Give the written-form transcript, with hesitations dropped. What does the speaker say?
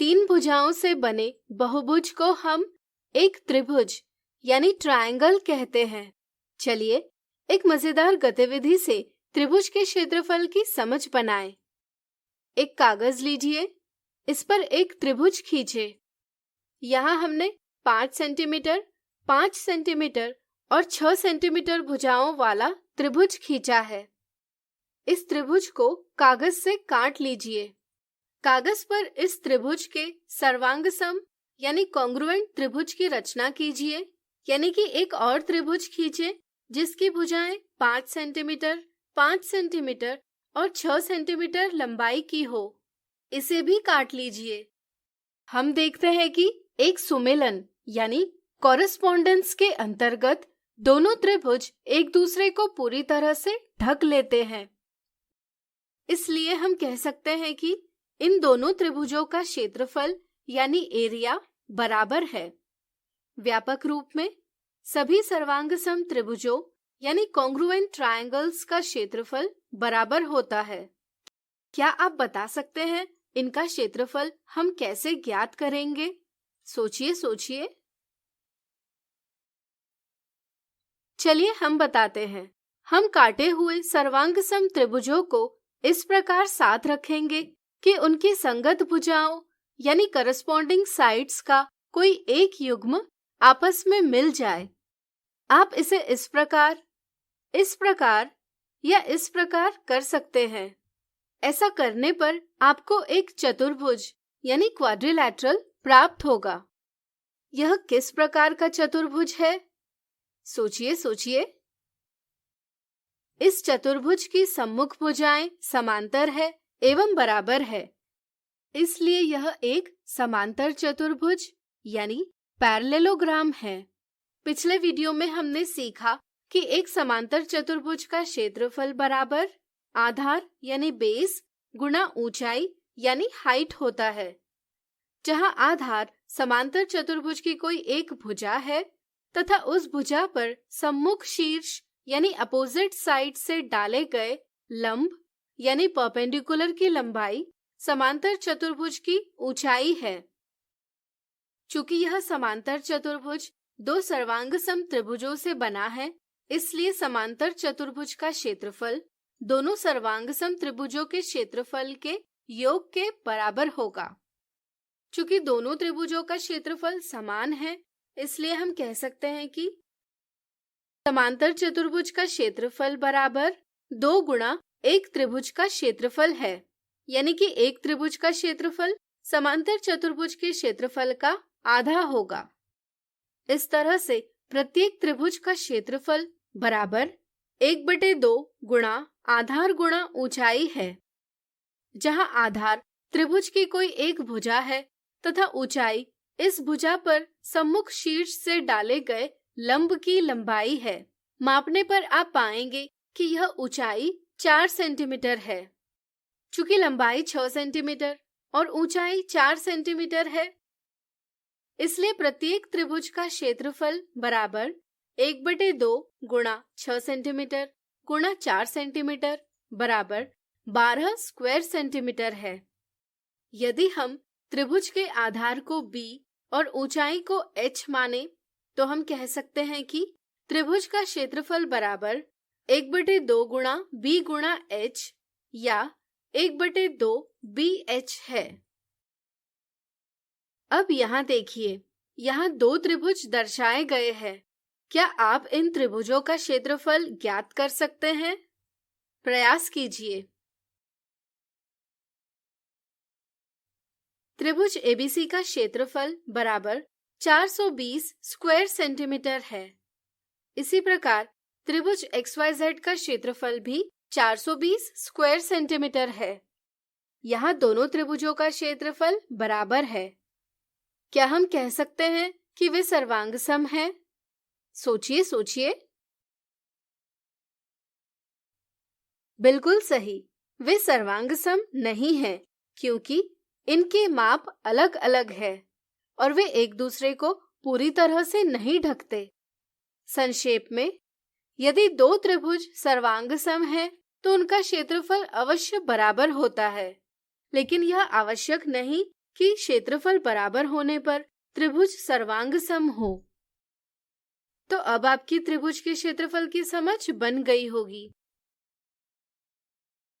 तीन भुजाओं से बने बहुभुज को हम एक त्रिभुज यानी ट्रायंगल कहते हैं। चलिए एक मजेदार गतिविधि से त्रिभुज के क्षेत्रफल की समझ बनाएं। एक कागज लीजिए, इस पर एक त्रिभुज खींचे। यहाँ हमने 5 सेंटीमीटर, 5 सेंटीमीटर और 6 सेंटीमीटर भुजाओं वाला त्रिभुज खींचा है। इस त्रिभुज को कागज से काट लीजिए। कागज पर इस त्रिभुज के सर्वांगसम यानी कॉन्ग्रुएंट त्रिभुज की रचना कीजिए, यानी कि एक और त्रिभुज खींचे जिसकी भुजाएं 5 सेंटीमीटर, 5 सेंटीमीटर और 6 सेंटीमीटर लंबाई की हो। इसे भी काट लीजिए। हम देखते हैं कि एक सुमेलन यानी कॉरेस्पॉन्डेंस के अंतर्गत दोनों त्रिभुज एक दूसरे को पूरी तरह से ढक लेते हैं। इसलिए हम कह सकते हैं कि इन दोनों त्रिभुजों का क्षेत्रफल यानी एरिया बराबर है। व्यापक रूप में सभी सर्वांगसम त्रिभुजों यानी कॉन्ग्रुएंट ट्रायंगल्स का क्षेत्रफल बराबर होता है। क्या आप बता सकते हैं इनका क्षेत्रफल हम कैसे ज्ञात करेंगे? सोचिए। चलिए हम बताते हैं। हम काटे हुए सर्वांगसम त्रिभुजों को इस प्रकार साथ रखेंगे कि उनकी संगत भुजाओं यानी करस्पॉन्डिंग साइड्स का कोई एक युग्म आपस में मिल जाए। आप इसे इस प्रकार या इस प्रकार कर सकते हैं। ऐसा करने पर आपको एक चतुर्भुज यानी क्वाड्रिलैटरल प्राप्त होगा। यह किस प्रकार का चतुर्भुज है? सोचिए। इस चतुर्भुज की सम्मुख भुजाएं समांतर है एवं बराबर है, इसलिए यह एक समांतर चतुर्भुज यानी पैरेललोग्राम है। पिछले वीडियो में हमने सीखा कि एक समांतर चतुर्भुज का क्षेत्रफल बराबर आधार यानी बेस गुणा ऊंचाई यानी हाइट होता है। जहां आधार समांतर चतुर्भुज की कोई एक भुजा है तथा उस भुजा पर सम्मुख शीर्ष यानी अपोजिट साइड से डाले गए लंब यानी परपेंडिकुलर की लंबाई समांतर चतुर्भुज की ऊंचाई है। चूंकि यह समांतर चतुर्भुज दो सर्वांगसम त्रिभुजों से बना है, इसलिए समांतर चतुर्भुज का क्षेत्रफल दोनों सर्वांगसम त्रिभुजों के क्षेत्रफल के योग के बराबर होगा। चूंकि दोनों त्रिभुजों का क्षेत्रफल समान है, इसलिए हम कह सकते हैं कि समांतर चतुर्भुज का क्षेत्रफल बराबर 2 गुणा एक त्रिभुज का क्षेत्रफल है, यानी कि एक त्रिभुज का क्षेत्रफल समांतर चतुर्भुज के क्षेत्रफल का आधा होगा। इस तरह से प्रत्येक त्रिभुज का क्षेत्रफल बराबर 1/2 गुणा आधार गुणा ऊंचाई है, जहां आधार त्रिभुज की कोई एक भुजा है तथा ऊंचाई इस भुजा पर सम्मुख शीर्ष से डाले गए लंब की लंबाई है। मापने पर आप पाएंगे कि यह ऊंचाई 4 सेंटीमीटर है। चूंकि लंबाई 6 सेंटीमीटर और ऊंचाई 4 सेंटीमीटर है, इसलिए प्रत्येक त्रिभुज का क्षेत्रफल बराबर 1/2 गुणा 6 सेंटीमीटर गुणा 4 सेंटीमीटर बराबर 12 स्क्वायर सेंटीमीटर है। यदि हम त्रिभुज के आधार को B और ऊंचाई को h माने, तो हम कह सकते हैं कि त्रिभुज का क्षेत्रफल बराबर 1/2 गुणा B गुणा h या 1/2 BH है। अब यहाँ देखिए, यहाँ 2 त्रिभुज दर्शाए गए हैं। क्या आप इन त्रिभुजों का क्षेत्रफल ज्ञात कर सकते हैं? प्रयास कीजिए। त्रिभुज ABC का क्षेत्रफल बराबर 420 स्क्वायर सेंटीमीटर है। इसी प्रकार त्रिभुज XYZ का क्षेत्रफल भी 420 स्क्वायर सेंटीमीटर है। यहाँ दोनों त्रिभुजों का क्षेत्रफल बराबर है। क्या हम कह सकते हैं कि वे सर्वांगसम हैं? सोचिए। बिल्कुल सही, वे सर्वांगसम नहीं हैं, क्योंकि इनके माप अलग अलग है और वे एक दूसरे को पूरी तरह से नहीं ढकते। संक्षेप में, यदि 2 त्रिभुज सर्वांगसम हैं, तो उनका क्षेत्रफल अवश्य बराबर होता है, लेकिन यह आवश्यक नहीं कि क्षेत्रफल बराबर होने पर त्रिभुज सर्वांग सम हो। तो अब आपकी त्रिभुज के क्षेत्रफल की समझ बन गई होगी।